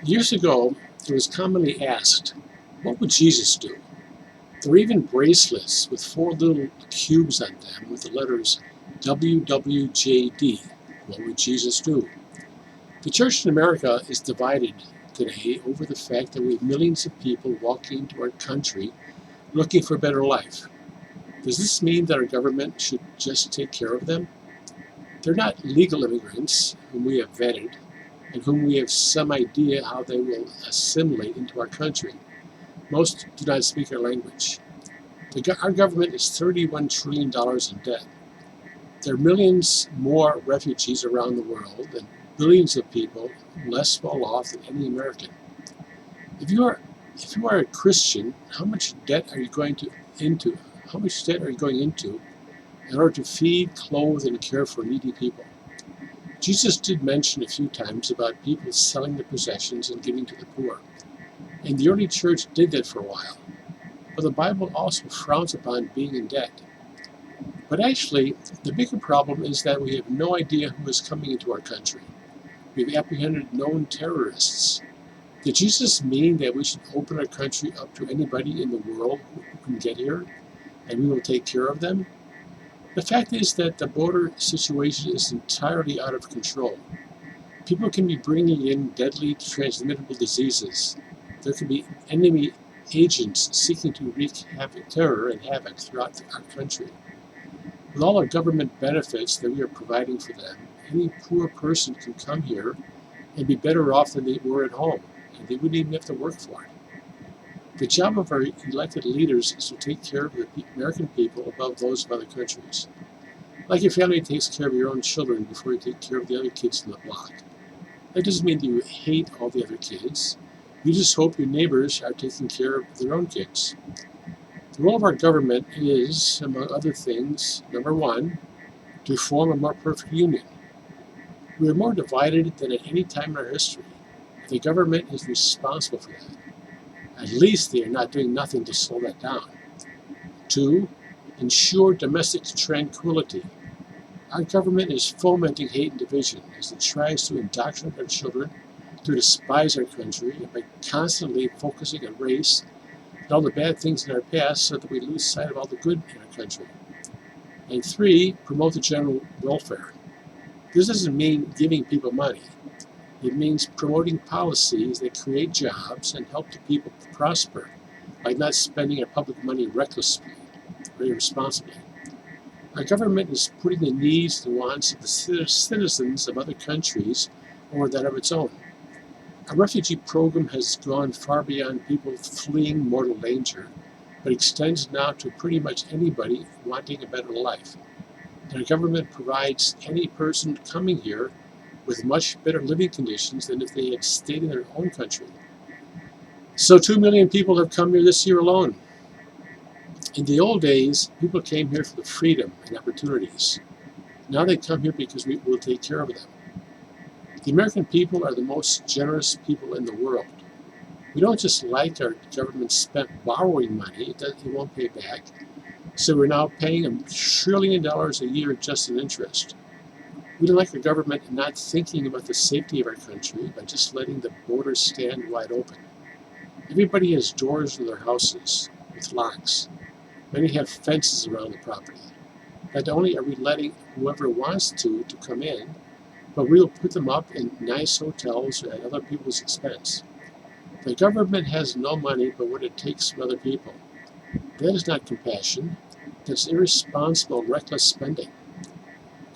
Years ago, it was commonly asked, what would Jesus do? There were even bracelets with four little cubes on them with the letters WWJD. What would Jesus do? The church in America is divided today over the fact that we have millions of people walking into our country looking for a better life. Does this mean that our government should just take care of them? They're not legal immigrants whom we have vetted and whom we have some idea how they will assimilate into our country. Most do not speak our language. Our government is $31 trillion in debt. There are millions more refugees around the world and billions of people less well off than any American. If you are a Christian, how much debt are you going into? How much debt are you going into in order to feed, clothe, and care for needy people? Jesus did mention a few times about people selling their possessions and giving to the poor. And the early church did that for a while. But the Bible also frowns upon being in debt. But actually, the bigger problem is that we have no idea who is coming into our country. We've apprehended known terrorists. Did Jesus mean that we should open our country up to anybody in the world who can get here, and we will take care of them? The fact is that the border situation is entirely out of control. People can be bringing in deadly transmittable diseases. There can be enemy agents seeking to wreak terror and havoc throughout our country. With all our government benefits that we are providing for them, any poor person can come here and be better off than they were at home, and they wouldn't even have to work for it. The job of our elected leaders is to take care of the American people above those of other countries. Like your family takes care of your own children before you take care of the other kids in the block. That doesn't mean that you hate all the other kids. You just hope your neighbors are taking care of their own kids. The role of our government is, among other things, number one, to form a more perfect union. We are more divided than at any time in our history. The government is responsible for that. At least they are not doing nothing to slow that down. Two, ensure domestic tranquility. Our government is fomenting hate and division as it tries to indoctrinate our children to despise our country and by constantly focusing on race and all the bad things in our past so that we lose sight of all the good in our country. And three, promote the general welfare. This doesn't mean giving people money. It means promoting policies that create jobs and help the people prosper, like not spending our public money recklessly or irresponsibly. Our government is putting the needs and wants of the citizens of other countries over that of its own. Our refugee program has gone far beyond people fleeing mortal danger, but extends now to pretty much anybody wanting a better life. And our government provides any person coming here with much better living conditions than if they had stayed in their own country. So 2 million people have come here this year alone. In the old days, people came here for the freedom and opportunities. Now they come here because we will take care of them. The American people are the most generous people in the world. We don't just like our government spent borrowing money, it won't pay back. So we're now paying $1 trillion a year just in interest. We don't like our government not thinking about the safety of our country by just letting the borders stand wide open. Everybody has doors to their houses with locks. Many have fences around the property. Not only are we letting whoever wants to come in, but we'll put them up in nice hotels at other people's expense. The government has no money but what it takes from other people. That is not compassion. That's irresponsible, reckless spending.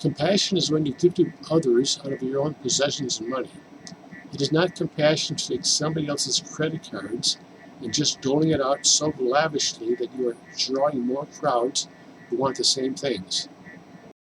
Compassion is when you give to others out of your own possessions and money. It is not compassion to take somebody else's credit cards and just doling it out so lavishly that you are drawing more crowds who want the same things.